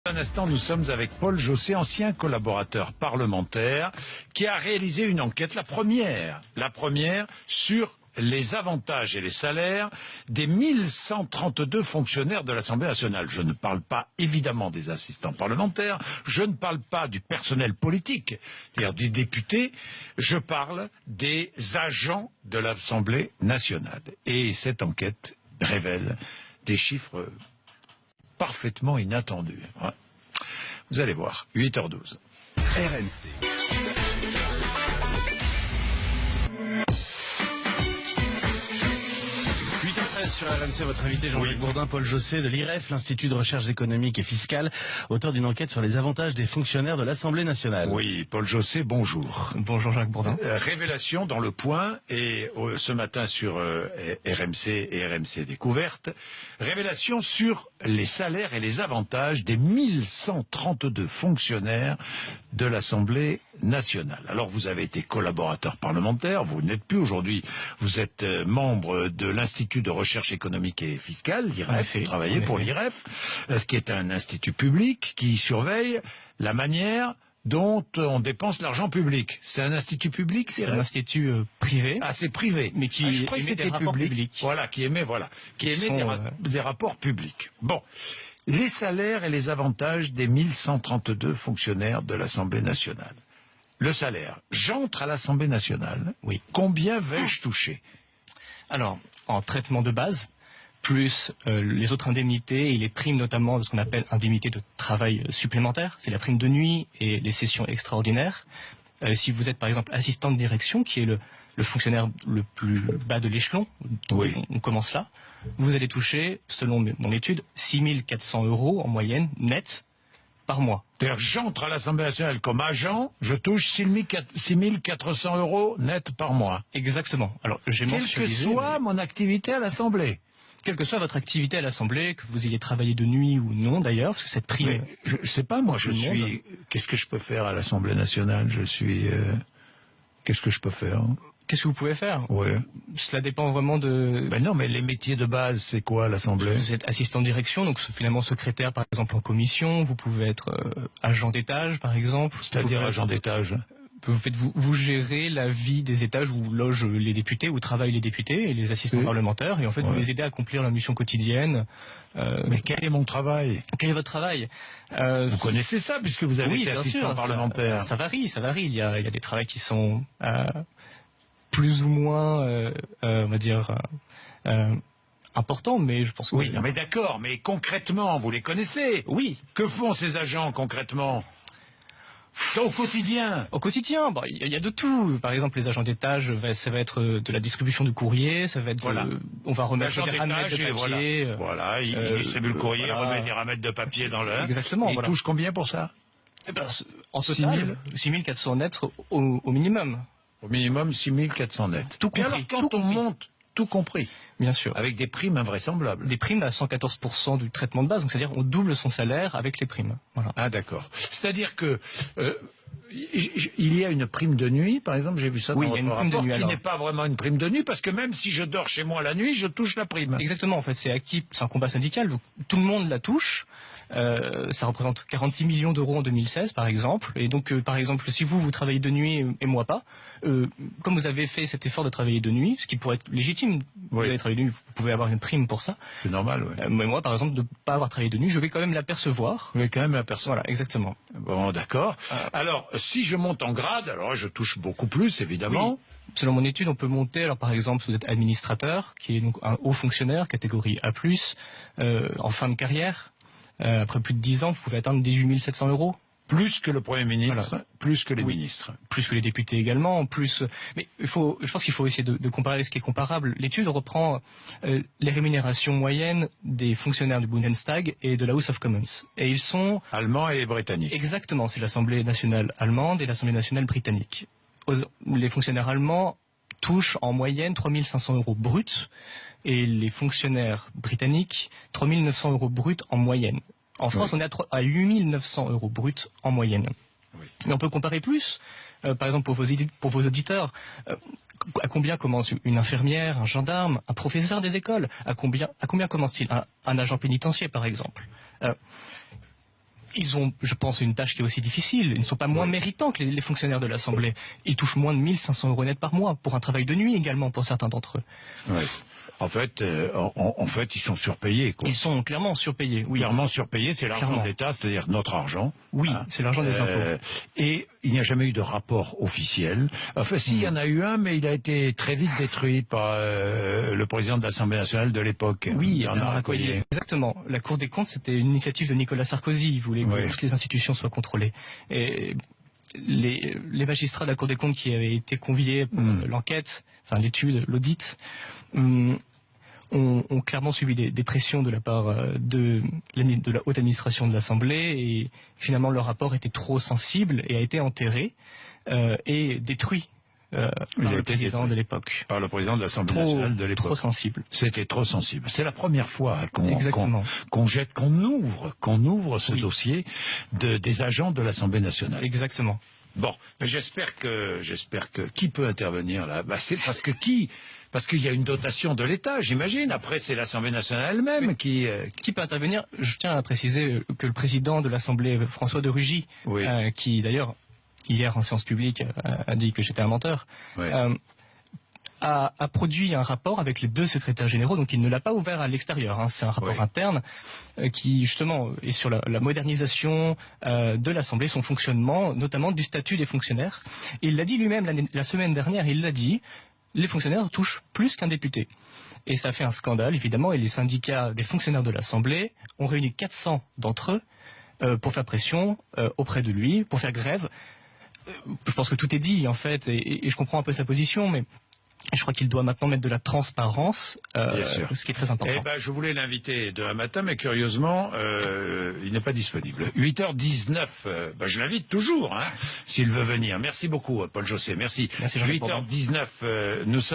Un instant, nous sommes avec Paul Jossé, ancien collaborateur parlementaire, qui a réalisé une enquête, la première sur les avantages et les salaires des 1132 fonctionnaires de l'Assemblée nationale. Je ne parle pas évidemment des assistants parlementaires, je ne parle pas du personnel politique, c'est-à-dire des députés, je parle des agents de l'Assemblée nationale. Et cette enquête révèle des chiffres parfaitement inattendu. Ouais. Vous allez voir, 8h12. RMC. Sur RMC, votre invité Jean-Jacques Bourdin, Paul Jossé de l'IREF, l'Institut de recherche économique et fiscale, auteur d'une enquête sur les avantages des fonctionnaires de l'Assemblée nationale. Oui, Paul Jossé, bonjour. Bonjour Jacques Bourdin. Révélation dans Le Point et ce matin sur RMC et RMC Découverte, révélation sur les salaires et les avantages des 1132 fonctionnaires de l'Assemblée nationale. Alors vous avez été collaborateur parlementaire, vous n'êtes plus aujourd'hui, vous êtes membre de l'Institut de recherche économique et fiscale, l'IREF, vous travaillez pour l'IREF, ce qui est un institut public qui surveille la manière dont on dépense l'argent public. C'est un institut public, c'est un institut privé. Ah, c'est privé. Mais qui émet des rapports publics. Voilà, qui émet des rapports publics. Bon. Les salaires et les avantages des 1132 fonctionnaires de l'Assemblée nationale. Le salaire. J'entre à l'Assemblée nationale. Oui. Combien vais-je toucher? Alors, en traitement de base, plus les autres indemnités et les primes notamment de ce qu'on appelle indemnité de travail supplémentaire, c'est la prime de nuit et les sessions extraordinaires. Si vous êtes par exemple assistant de direction, qui est le fonctionnaire le plus bas de l'échelon, oui. On commence là, vous allez toucher, selon mon étude, 6 400 € en moyenne net par mois. C'est-à-dire j'entre à l'Assemblée nationale comme agent, je touche 6 400 € net par mois. Exactement. Alors, j'ai mentionnisé, quelle que soit mon activité à l'Assemblée. Quelle que soit votre activité à l'Assemblée, que vous ayez travaillé de nuit ou non d'ailleurs, parce que cette prime... Mais je sais pas, moi je suis... Qu'est-ce que je peux faire à l'Assemblée nationale? Je suis... Qu'est-ce que je peux faire? Qu'est-ce que vous pouvez faire? Ouais. Cela dépend vraiment de... Ben non, mais les métiers de base, c'est quoi à l'Assemblée? Vous êtes assistant de direction, donc finalement secrétaire par exemple en commission, vous pouvez être agent d'étage par exemple. C'est-à-dire agent d'étage? Vous gérez la vie des étages où logent les députés, où travaillent les députés et les assistants parlementaires, et en fait vous les aidez à accomplir leur mission quotidienne. Mais quel est mon travail? Quel est votre travail? Vous connaissez ça puisque vous avez été assistant parlementaire. Ça varie. Il y a des travails qui sont plus ou moins, on va dire, importants, mais je pense que... Oui, non mais d'accord, mais concrètement, vous les connaissez? Oui. Que font ces agents concrètement? Au quotidien. Au quotidien, bon, il y a de tout. Par exemple, les agents d'étage, ça va être de la distribution du courrier, ça va être on va remettre des ramettes de papier. Voilà, il distribue le courrier, remet des ramettes de papier dans le... Exactement. Il touche combien pour ça? En total, 6 400 nets au minimum. Au minimum 6 400 nets. Tout compris. Et alors quand on monte, tout compris. Bien sûr. Avec des primes invraisemblables. Des primes à 114% du traitement de base, donc c'est-à-dire on double son salaire avec les primes. Voilà. Ah d'accord. C'est-à-dire que il y a une prime de nuit, par exemple, j'ai vu ça dans votre rapport, qui n'est pas vraiment une prime de nuit, parce que même si je dors chez moi la nuit, je touche la prime. Exactement, en fait c'est acquis, c'est un combat syndical, donc tout le monde la touche. Ça représente 46 millions d'euros en 2016 par exemple, et donc par exemple si vous travaillez de nuit et moi pas, comme vous avez fait cet effort de travailler de nuit, ce qui pourrait être légitime, vous avez travaillé de nuit, vous pouvez avoir une prime pour ça. C'est normal, oui. Mais moi par exemple de ne pas avoir travaillé de nuit, je vais quand même l'apercevoir. Vous vais quand même l'apercevoir. Voilà, exactement. Bon, d'accord. Alors si je monte en grade, alors je touche beaucoup plus évidemment. Oui. Selon mon étude, on peut monter, alors par exemple, si vous êtes administrateur, qui est donc un haut fonctionnaire, catégorie A+, en fin de carrière, après plus de 10 ans, vous pouvez atteindre 18 700 €. Plus que le Premier ministre, plus que les ministres. Plus que les députés également, plus... Mais je pense qu'il faut essayer de comparer ce qui est comparable. L'étude reprend les rémunérations moyennes des fonctionnaires du Bundestag et de la House of Commons. Et ils sont... Allemands et britanniques. Exactement, c'est l'Assemblée nationale allemande et l'Assemblée nationale britannique. Les fonctionnaires allemands touchent en moyenne 3 500 € bruts et les fonctionnaires britanniques 3 900 € bruts en moyenne. En France, on est à 8 900 € bruts en moyenne. Oui. Mais on peut comparer plus. Par exemple, pour vos auditeurs, à combien commence une infirmière, un gendarme, un professeur des écoles? À combien commence-t-il un agent pénitentiaire, par exemple? Ils ont, je pense, une tâche qui est aussi difficile. Ils ne sont pas moins méritants que les fonctionnaires de l'Assemblée. Ils touchent moins de 1500 euros net par mois, pour un travail de nuit également, pour certains d'entre eux. Oui. En fait, ils sont surpayés, quoi. Ils sont clairement surpayés, oui. Clairement surpayés, c'est l'argent de l'État, c'est-à-dire notre argent. Oui, c'est l'argent des impôts. Et il n'y a jamais eu de rapport officiel. Enfin, si, il y en a eu un, mais il a été très vite détruit par le président de l'Assemblée nationale de l'époque. Oui, Bernard Accoyer. Exactement. La Cour des comptes, c'était une initiative de Nicolas Sarkozy. Il voulait que toutes les institutions soient contrôlées. Et les magistrats de la Cour des comptes qui avaient été conviés pour l'enquête, enfin l'étude, l'audit, ont clairement subi des pressions de la part de la haute administration de l'Assemblée, et finalement leur rapport était trop sensible et a été enterré et détruit par le président de l'époque. Par le président de l'Assemblée nationale de l'époque. Trop sensible. C'était trop sensible. C'est la première fois qu'on ouvre ce dossier des agents de l'Assemblée nationale. Exactement. Bon, j'espère que qui peut intervenir là? C'est parce qu'il y a une dotation de l'État, j'imagine. Après, c'est l'Assemblée nationale elle-même qui peut intervenir. Je tiens à préciser que le président de l'Assemblée, François de Rugy, qui d'ailleurs hier en séance publique a dit que j'étais un menteur, a produit un rapport avec les 2 secrétaires généraux, donc il ne l'a pas ouvert à l'extérieur. C'est un rapport interne qui justement est sur la modernisation de l'Assemblée, son fonctionnement, notamment du statut des fonctionnaires. Et il l'a dit lui-même la semaine dernière, il l'a dit, les fonctionnaires touchent plus qu'un député. Et ça fait un scandale, évidemment, et les syndicats des fonctionnaires de l'Assemblée ont réuni 400 d'entre eux pour faire pression auprès de lui, pour faire grève. Je pense que tout est dit, en fait, et je comprends un peu sa position, mais je crois qu'il doit maintenant mettre de la transparence, ce qui est très important. Je voulais l'inviter demain matin, mais curieusement, il n'est pas disponible. 8h19, je l'invite toujours, s'il veut venir. Merci beaucoup, Paul Jossé. Merci. 8h19, nous sommes...